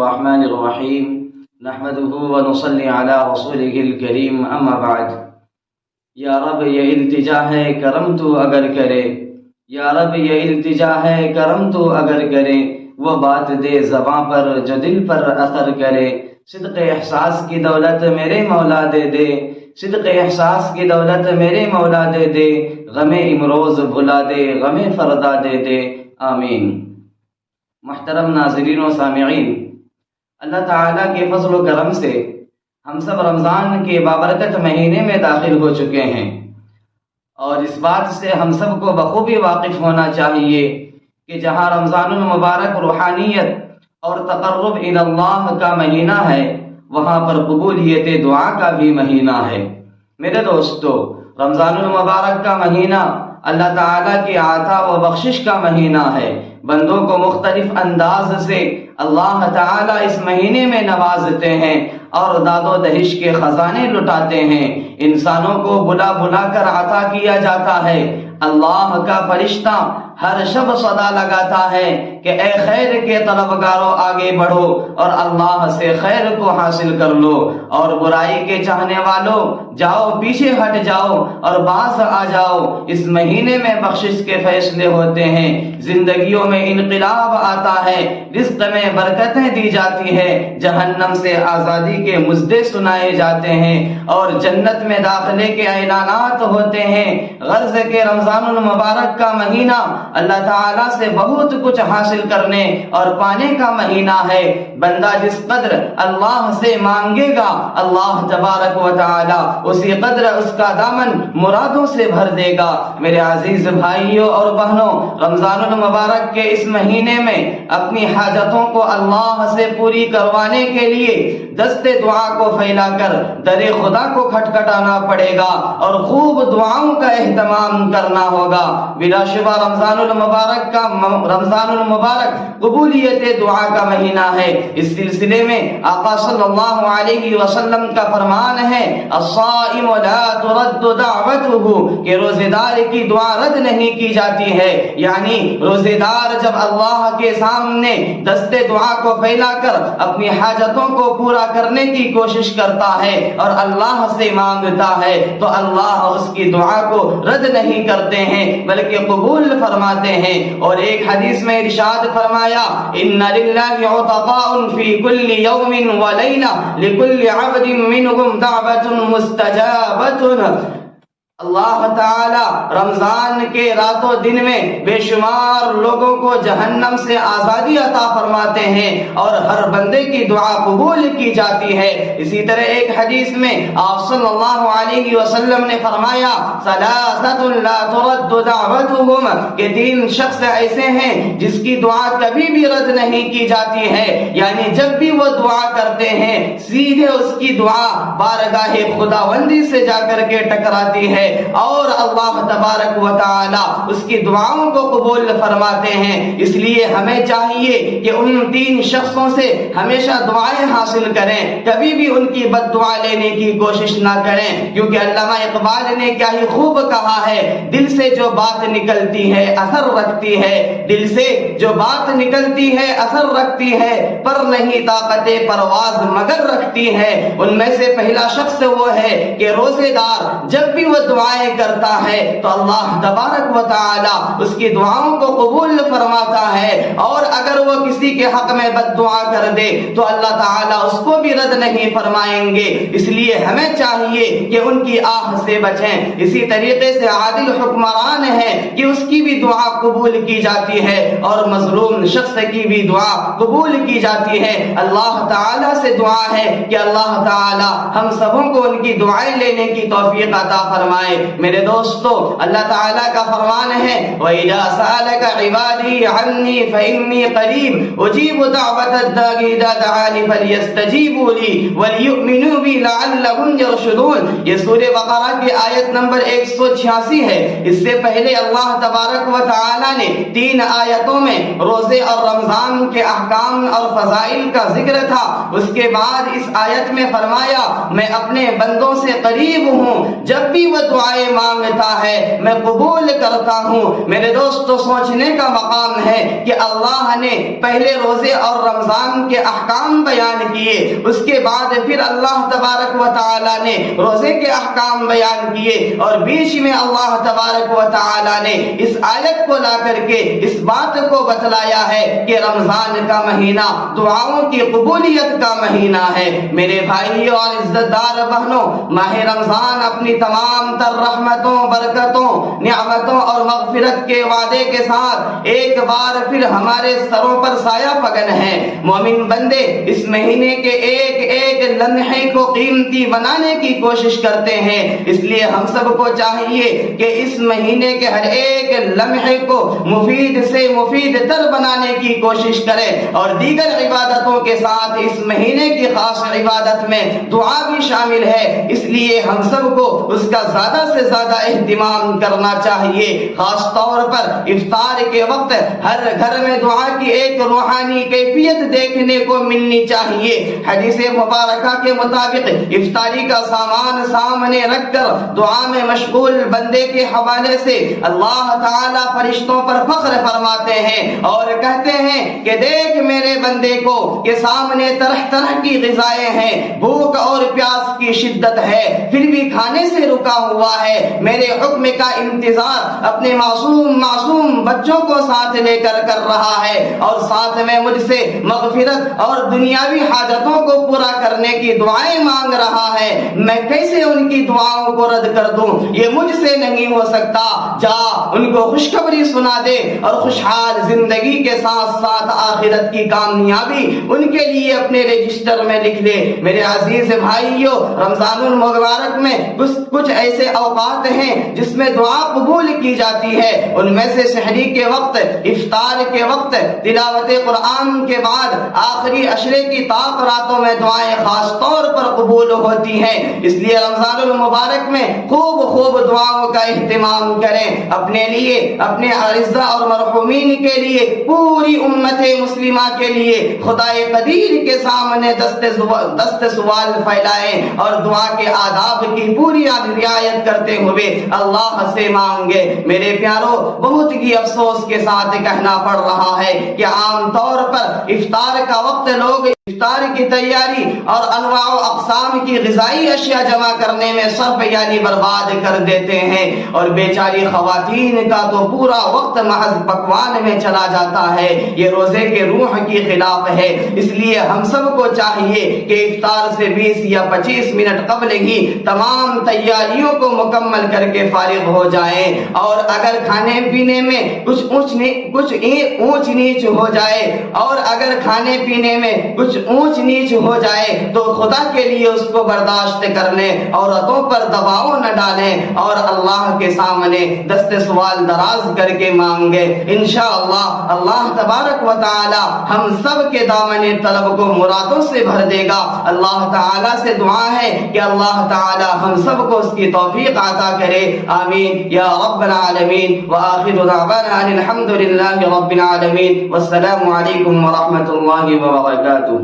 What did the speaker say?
الرحمن الرحیم نحمده ونصلی علی رسوله الکریم اما بعد۔ یا رب یہ التجا ہے کرم تو اگر کرے، یا رب یہ التجا ہے کرم تو اگر کرے، وہ بات دے زباں پر جو دل پر اثر کرے۔ صدق احساس کی دولت میرے مولا دے دے، صدق احساس کی دولت میرے مولا دے دے، غم امروز بھلا دے غم فردا دے دے، آمین۔ محترم ناظرین و سامعین، اللہ تعالیٰ کے فضل و کرم سے ہم سب رمضان کے بابرکت مہینے میں داخل ہو چکے ہیں، اور اس بات سے ہم سب کو بخوبی واقف ہونا چاہیے کہ جہاں رمضان المبارک روحانیت اور تقرب الی اللہ کا مہینہ ہے، وہاں پر قبولیت دعا کا بھی مہینہ ہے۔ میرے دوستو، رمضان المبارک کا مہینہ اللہ تعالیٰ کی عطا و بخشش کا مہینہ ہے۔ بندوں کو مختلف انداز سے اللہ تعالیٰ اس مہینے میں نوازتے ہیں اور داد و دہش کے خزانے لٹاتے ہیں، انسانوں کو بلا بلا کر عطا کیا جاتا ہے۔ اللہ کا فرشتہ ہر شب صدا لگاتا ہے کہ اے خیر کے طلبگاروں آگے بڑھو اور اللہ سے خیر کو حاصل کر لو، اور برائی کے چاہنے والوں جاؤ پیچھے ہٹ جاؤ اور باز آ جاؤ۔ اس مہینے میں بخشش کے فیصلے ہوتے ہیں، زندگیوں میں انقلاب آتا ہے، رزق میں برکتیں دی جاتی ہے، جہنم سے آزادی کے مژدے سنائے جاتے ہیں اور جنت میں داخلے کے اعلانات ہوتے ہیں۔ غرض کے رمضان المبارک کا مہینہ اللہ تعالیٰ سے بہت کچھ حاصل کرنے اور پانے کا مہینہ ہے۔ بندہ جس قدر اللہ سے مانگے گا، اللہ تبارک و تعالی اسی قدر اس کا دامن مرادوں سے بھر دے گا۔ میرے عزیز بھائیوں اور بہنوں، رمضان المبارک کے اس مہینے میں اپنی حاجتوں کو اللہ سے پوری کروانے کے لیے دستے دعا کو پھیلا کر در خدا کو کھٹکھٹانا پڑے گا اور خوب دعاؤں کا اہتمام کرنا ہوگا۔ بلا شبہ رمضان المبارک قبولیت دعا کا مہینہ ہے۔ اس سلسلے میں آقا صلی اللہ علیہ وسلم کا فرمان ہے، الصائم لا ترد دعوته، کہ روزے دار کی دعا رد نہیں کی جاتی ہے۔ یعنی روزے دار جب اللہ کے سامنے دستے دعا کو پھیلا کر اپنی حاجتوں کو پورا کرنے کی کوشش کرتا ہے اور اللہ سے مانگتا ہے تو اللہ اس کی دعا کو رد نہیں کرتے ہیں بلکہ قبول فرماتے ہیں۔ اور ایک حدیث میں ارشاد فرمایا، ان للہ عتقاء فی کل یوم ولیلہ لکل عبد منہم دعوۃ مستجابۃ۔ اللہ تعالی رمضان کے رات و دن میں بے شمار لوگوں کو جہنم سے آزادی عطا فرماتے ہیں اور ہر بندے کی دعا قبول کی جاتی ہے۔ اسی طرح ایک حدیث میں آپ صلی اللہ علیہ وسلم نے فرمایا، ثلاثۃ لا ترد دعوتهم، کہ تین شخص ایسے ہیں جس کی دعا کبھی بھی رد نہیں کی جاتی ہے، یعنی جب بھی وہ دعا کرتے ہیں سیدھے اس کی دعا بارگاہ خداوندی سے جا کر کے ٹکراتی ہے اور اللہ تبارک و تعالی اس کی دعاؤں کو قبول فرماتے ہیں۔ اس لیے ہمیں چاہیے کہ ان تین شخصوں سے ہمیشہ دعائیں حاصل کریں، کبھی بھی ان کی بد دعا لینے کی کوشش نہ کریں، کیونکہ علامہ اقبال نے کیا ہی خوب کہا ہے، دل سے جو بات نکلتی ہے اثر رکھتی ہے، دل سے جو بات نکلتی ہے اثر رکھتی ہے، پر نہیں طاقت پرواز مگر رکھتی ہے۔ ان میں سے پہلا شخص وہ ہے کہ روزے دار جب بھی وہ دعائیں کرتا ہے تو اللہ تبارک و تعالی اس کی دعاؤں کو قبول فرماتا ہے، اور اگر وہ کسی کے حق میں بد دعا کر دے تو اللہ تعالی اس کو بھی رد نہیں فرمائیں گے۔ اس لیے ہمیں چاہیے کہ ان کی آہ سے بچیں۔ اسی طریقے سے عادل حکمران ہے کہ اس کی بھی دعا قبول کی جاتی ہے اور مظلوم شخص کی بھی دعا قبول کی جاتی ہے۔ اللہ تعالی سے دعا ہے کہ اللہ تعالی ہم سبوں کو ان کی دعائیں لینے کی توفیق عطا فرمائے۔ میرے دوستو، اللہ تعالیٰ کا فرمان ہے، وَإِذَا سَأَلَكَ عِبَادِي عَنِّي فَإِنِّي قَرِيبٌ أُجِيبُ دَعْوَةَ الدَّاعِ إِذَا دَعَانِ فَلْيَسْتَجِيبُوا لِي وَلْيُؤْمِنُوا بِي لَعَلَّهُمْ يَرْشُدُونَ۔ یہ سورہ بقرہ کی آیت نمبر 186 ہے۔ اس سے پہلے اللہ تبارک و تعالیٰ نے 3 آیتوں میں روزے اور رمضان کے احکام اور فضائل کا ذکر تھا۔ اس کے بعد اس آیت میں فرمایا، میں اپنے بندوں سے قریب ہوں، جب بھی وہ دعائیں مانگتا ہے میں قبول کرتا ہوں۔ میرے دوستو، سوچنے کا مقام ہے کہ اللہ نے پہلے روزے اور رمضان کے احکام بیان کیے، اس کے بعد پھر اللہ تبارک و تعالی نے روزے کے احکام بیان کیے، اور بیچ میں اللہ تبارک و تعالی نے اس آیت کو لا کر کے اس بات کو بتلایا ہے کہ رمضان کا مہینہ دعاؤں کی قبولیت کا مہینہ ہے۔ میرے بھائیوں اور عزت دار بہنوں، ماہ رمضان اپنی تمام تر رحمتوں، برکتوں، نعمتوں اور مغفرت کے وعدے کے ساتھ ایک بار پھر ہمارے سروں پر سایہ فگن ہے۔ مومن بندے اس مہینے کے ایک ایک لمحے کو قیمتی بنانے کی کوشش کرتے ہیں، اس لیے ہم سب کو چاہیے کہ اس مہینے کے ہر ایک لمحے کو مفید سے مفید تر بنانے کی کوشش کرے، اور دیگر عبادتوں کے ساتھ اس مہینے کی خاص عبادت میں دعا بھی شامل ہے، اس لیے ہم سب کو اس کا زیادہ سے زیادہ اہتمام کرنا چاہیے۔ خاص طور پر افطار کے وقت ہر گھر میں دعا کی ایک روحانی کیفیت دیکھنے کو ملنی چاہیے۔ حدیث مبارکہ کے مطابق افطاری کا سامان سامنے رکھ کر دعا میں مشغول بندے کے حوالے سے اللہ تعالیٰ فرشتوں پر فخر فرماتے ہیں اور کہتے ہیں کہ دیکھ میرے بندے کو کہ سامنے طرح طرح کی غذائیں ہیں، بھوک اور پیاس کی شدت ہے، پھر بھی کھانے سے رکا ہوا ہے، میرے حکم کا انتظار اپنے معصوم بچوں کو ساتھ لے کر رہا ہے، اور ساتھ میں مجھ سے مغفرت اور دنیاوی حاجتوں کو پورا کرنے کی دعائیں مانگ رہا ہے، میں کیسے ان کی دعاؤں کو رد کر دوں؟ یہ مجھ سے نہیں ہو سکتا۔ جا ان کو خوشخبری سنا دے اور خوشحال زندگی کے ساتھ ساتھ آخرت کی کامیابی ان کے لیے اپنے رجسٹر میں لکھ لے۔ میرے عزیز بھائیوں، رمضان المبارک میں کچھ ایسے اوقات ہیں جس میں دعا قبول کی جاتی ہے، ان میں سے سحری کے وقت، افطار کے وقت، تلاوت قرآن کے بعد آخری عشرے کی طاق راتوں میں دعائیں خاص طور پر قبول ہوتی ہیں۔ اس لیے رمضان المبارک میں خوب دعاؤں کا اہتمام کریں، اپنے لیے، اپنے اعزاء اور مرحومین کے لیے، پوری امت مسلمہ کے لیے خدائے قدیر کے سامنے دست سوال پھیلائیں اور دعا کے آداب کی پوری رعایت کرتے ہوئے اللہ سے مانگے۔ میرے پیارو، بہت ہی افسوس کے ساتھ کہنا پڑ رہا ہے کہ عام طور پر افطار کا وقت لوگ افطار کی تیاری اور انواع و اقسام کی غذائی اشیاء جمع کرنے میں صرف یعنی برباد کر دیتے ہیں، اور بیچاری خواتین کا تو پورا وقت محض پکوان میں چلا جاتا ہے۔ یہ روزے کے روح کی خلاف ہے، اس لیے ہم سب کو چاہیے کہ افطار سے 20 یا 25 منٹ قبل ہی تمام تیاریوں کو مکمل کر کے فارغ ہو جائیں، اور اگر کھانے پینے میں کچھ اونچ نیچ ہو جائے، اور اگر کھانے پینے میں کچھ اونچ نیچ ہو جائے تو خدا کے لیے اس کو برداشت کر لیں، عورتوں پر دباؤ نہ ڈالیں، اور اللہ کے سامنے دست سوال دراز کر کے مانگے۔ انشاءاللہ اللہ تبارک و تعالی ہم سب کے دامن طلب کو مرادوں سے بھر دے گا۔ اللہ تعالی سے دعا ہے کہ اللہ تعالی ہم سب کو اس کی توفیق عطا کرے، آمین یا رب العالمین۔ وآخر دعوانا الحمد للہ رب العالمین، والسلام علیکم ورحمۃ اللہ وبرکاتہ۔